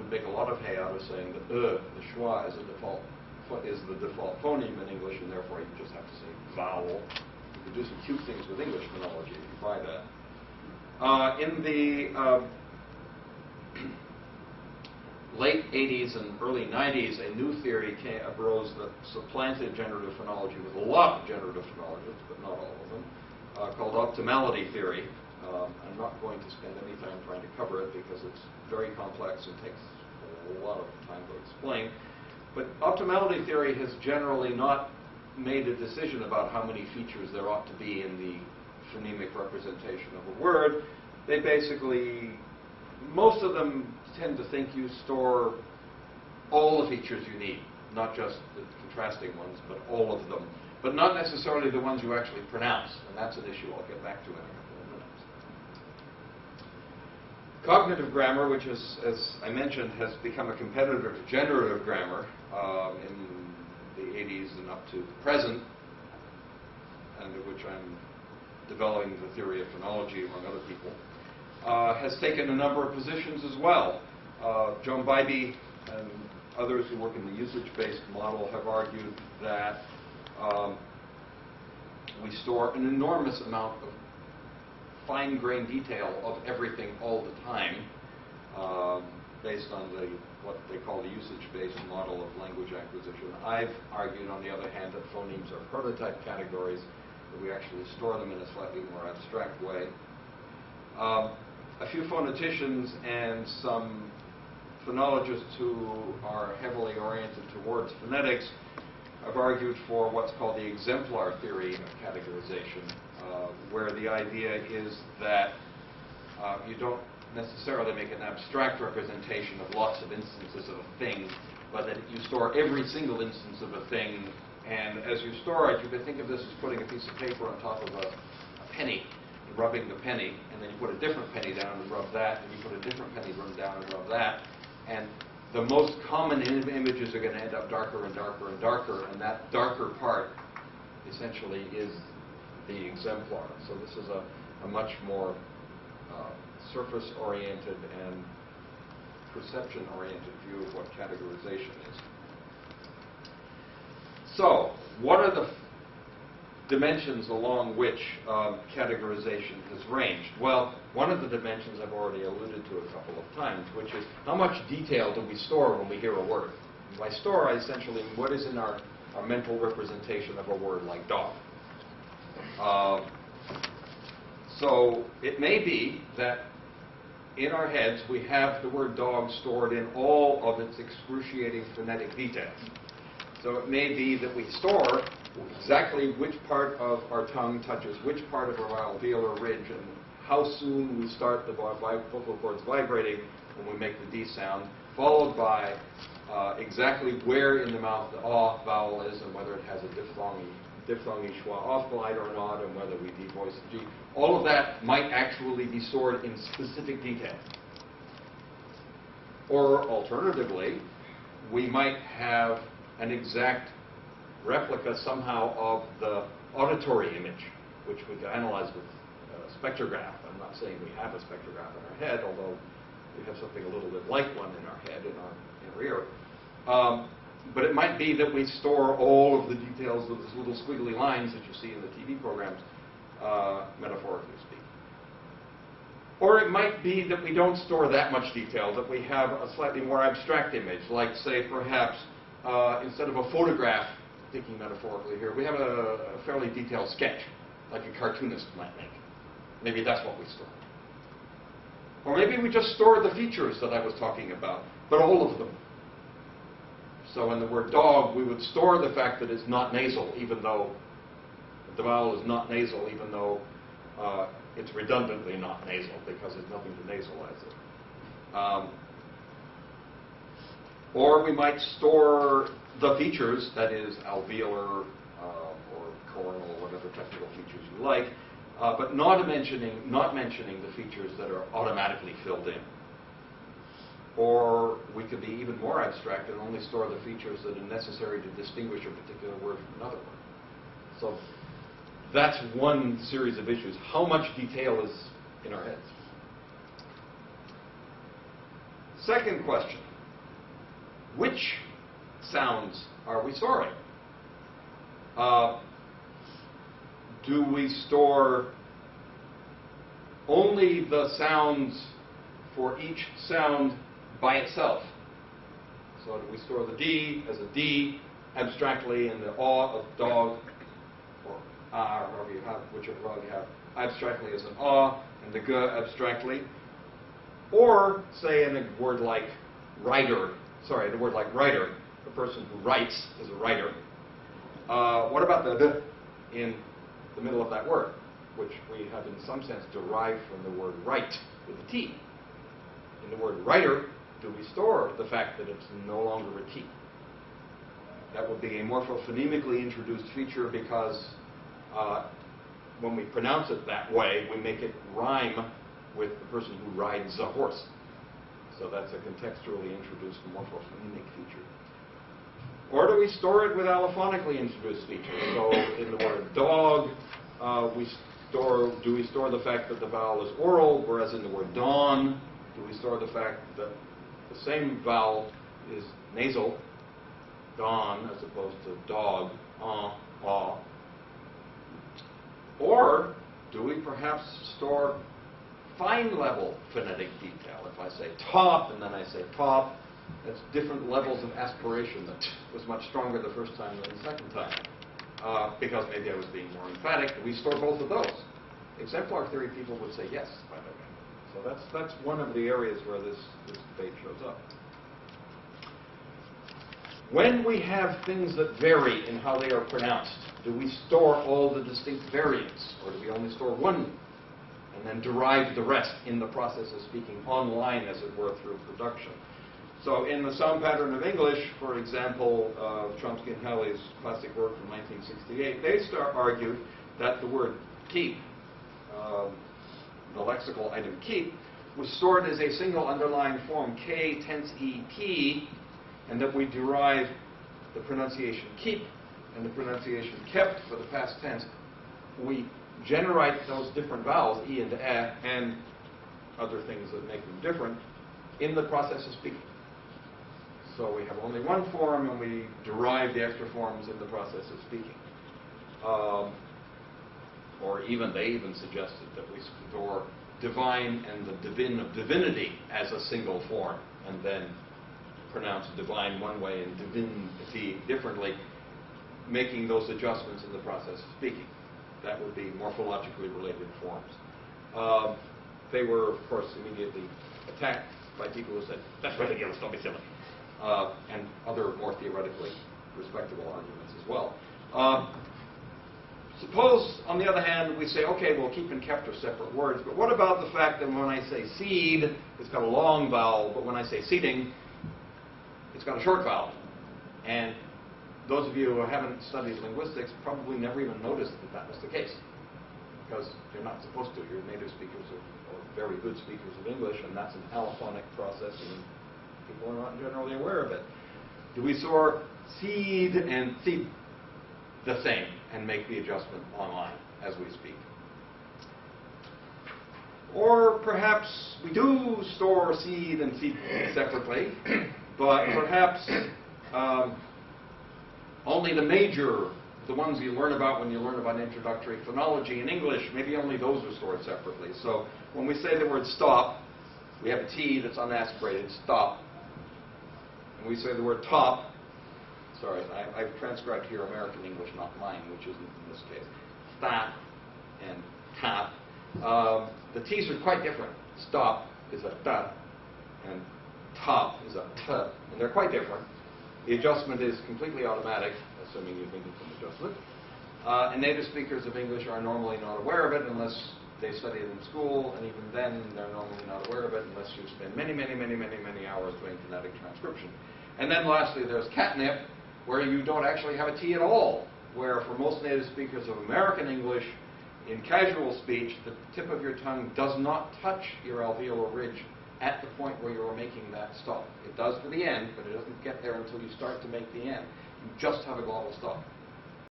make a lot of hay out of saying that the schwa is the default phoneme in English, and therefore you just have to say vowel. You can do some cute things with English phonology if you buy that. In the late 80s and early 90s, a new theory arose that supplanted generative phonology with a lot of generative phonologists, but not all of them, called optimality theory. I'm not going to spend any time trying to cover it because it's very complex and takes a lot of time to explain. But optimality theory has generally not made a decision about how many features there ought to be in the phonemic representation of a word. They basically, most of them tend to think you store all the features you need, not just the contrasting ones, but all of them, but not necessarily the ones you actually pronounce, and that's an issue I'll get back to in a couple of minutes. Cognitive grammar, which is, as I mentioned, has become a competitor to generative grammar in the 80s and up to the present, under which I'm developing the theory of phonology among other people, has taken a number of positions as well. Joan Bybee and others who work in the usage-based model have argued that we store an enormous amount of fine-grained detail of everything all the time, based on what they call the usage-based model of language acquisition. I've argued, on the other hand, that phonemes are prototype categories, that we actually store them in a slightly more abstract way. A few phoneticians and some phonologists who are heavily oriented towards phonetics have argued for what's called the exemplar theory of categorization, where the idea is that you don't necessarily make an abstract representation of lots of instances of a thing, but that you store every single instance of a thing, and as you store it, you can think of this as putting a piece of paper on top of a penny, rubbing the penny, and then you put a different penny down and rub that, and you put a different penny down and rub that, and the most common images are going to end up darker and darker and darker, and that darker part essentially is the exemplar. So this is a much more surface-oriented and perception-oriented view of what categorization is. So, what are the dimensions along which categorization has ranged? Well, one of the dimensions I've already alluded to a couple of times, which is how much detail do we store when we hear a word? By store, I essentially mean what is in our mental representation of a word like dog. So it may be that in our heads we have the word dog stored in all of its excruciating phonetic details. So it may be that we store exactly which part of our tongue touches which part of our alveolar ridge and how soon we start the vocal cords vibrating when we make the D sound, followed by exactly where in the mouth the ah vowel is and whether it has a diphthongy schwa off glide or not, and whether we devoice the G. All of that might actually be stored in specific detail. Or alternatively, we might have an exact replica somehow of the auditory image, which we can analyze with a spectrograph. I'm not saying we have a spectrograph in our head, although we have something a little bit like one in our head, in our ear. But it might be that we store all of the details of those little squiggly lines that you see in the TV programs, metaphorically speaking. Or it might be that we don't store that much detail, that we have a slightly more abstract image, like, say, perhaps, instead of a photograph, thinking metaphorically here, we have a fairly detailed sketch, like a cartoonist might make. Maybe that's what we store. Or maybe we just store the features that I was talking about, but all of them. So in the word dog, we would store the fact that it's not nasal, even though the vowel is not nasal, even though it's redundantly not nasal, because there's nothing to nasalize it. Or we might store the features, that is alveolar or coronal, or whatever technical features you like, but not mentioning the features that are automatically filled in. Or we could be even more abstract and only store the features that are necessary to distinguish a particular word from another word. So that's one series of issues. How much detail is in our heads? Second question. which sounds are we storing? Do we store only the sounds for each sound by itself? So do we store the D as a D abstractly and the aw of dog, or or however you have, whichever vowel you have, abstractly as an aw, and the g abstractly? Or, say, in a word like writer, in a word like writer, the person who writes is a writer. What about the d in the middle of that word, which we have in some sense derived from the word write with a T? In the word writer, do we store the fact that it's no longer a T? That would be a morphophonemically introduced feature because when we pronounce it that way, we make it rhyme with the person who rides a horse. So that's a contextually introduced morphophonemic feature. Or do we store it with allophonically introduced features? So in the word dog, do we store the fact that the vowel is oral, whereas in the word dawn, do we store the fact that the same vowel is nasal, dawn, as opposed to dog, aw? Or do we perhaps store fine-level phonetic detail? If I say top and then I say pop, that's different levels of aspiration that was much stronger the first time than the second time. Because maybe I was being more emphatic. We store both of those. Exemplar theory people would say yes, by the way. So that's one of the areas where this debate shows up. When we have things that vary in how they are pronounced, do we store all the distinct variants, or do we only store one and then derive the rest in the process of speaking online, as it were, through production? So in the Sound Pattern of English, for example, Chomsky and Halley's classic work from 1968, they argued that the word keep, the lexical item keep, was stored as a single underlying form, K tense EP, and that we derive the pronunciation keep and the pronunciation kept for the past tense. We generate those different vowels, E and E, and other things that make them different, in the process of speaking. So we have only one form, and we derive the extra forms in the process of speaking. Or even, they even suggested that we store divine and the divin of divinity as a single form, and then pronounce divine one way and divinity differently, making those adjustments in the process of speaking. That would be morphologically related forms. They were, of course, immediately attacked by people who said, that's ridiculous, don't be silly. And other more theoretically respectable arguments as well. Suppose, on the other hand, we say, okay, well, keep and kept are separate words, but what about the fact that when I say seed, it's got a long vowel, but when I say seeding, it's got a short vowel? And those of you who haven't studied linguistics probably never even noticed that that was the case, because you're not supposed to. You're native speakers or very good speakers of English, and that's an allophonic process, and people are not generally aware of it. Do we store seed and seed the same and make the adjustment online as we speak? Or perhaps we do store seed and seed separately, but perhaps only the major, the ones you learn about when you learn about introductory phonology in English, maybe only those are stored separately. So when we say the word stop, we have a T that's unaspirated, stop. And we say the word top, sorry, I've transcribed here American English, not mine, which isn't in this case. Stop and tap. The T's are quite different. Stop is a ta, and top is a t, and they're quite different. The adjustment is completely automatic, assuming you've been to some adjustment. And native speakers of English are normally not aware of it unless they study it in school, and even then they're normally not aware of it unless you spend many, many, many, many, many hours doing phonetic transcription. And then lastly, there's catnip, where you don't actually have a T at all, where for most native speakers of American English, in casual speech, the tip of your tongue does not touch your alveolar ridge at the point where you're making that stop. It does to the end, but it doesn't get there until you start to make the end. You just have a glottal stop.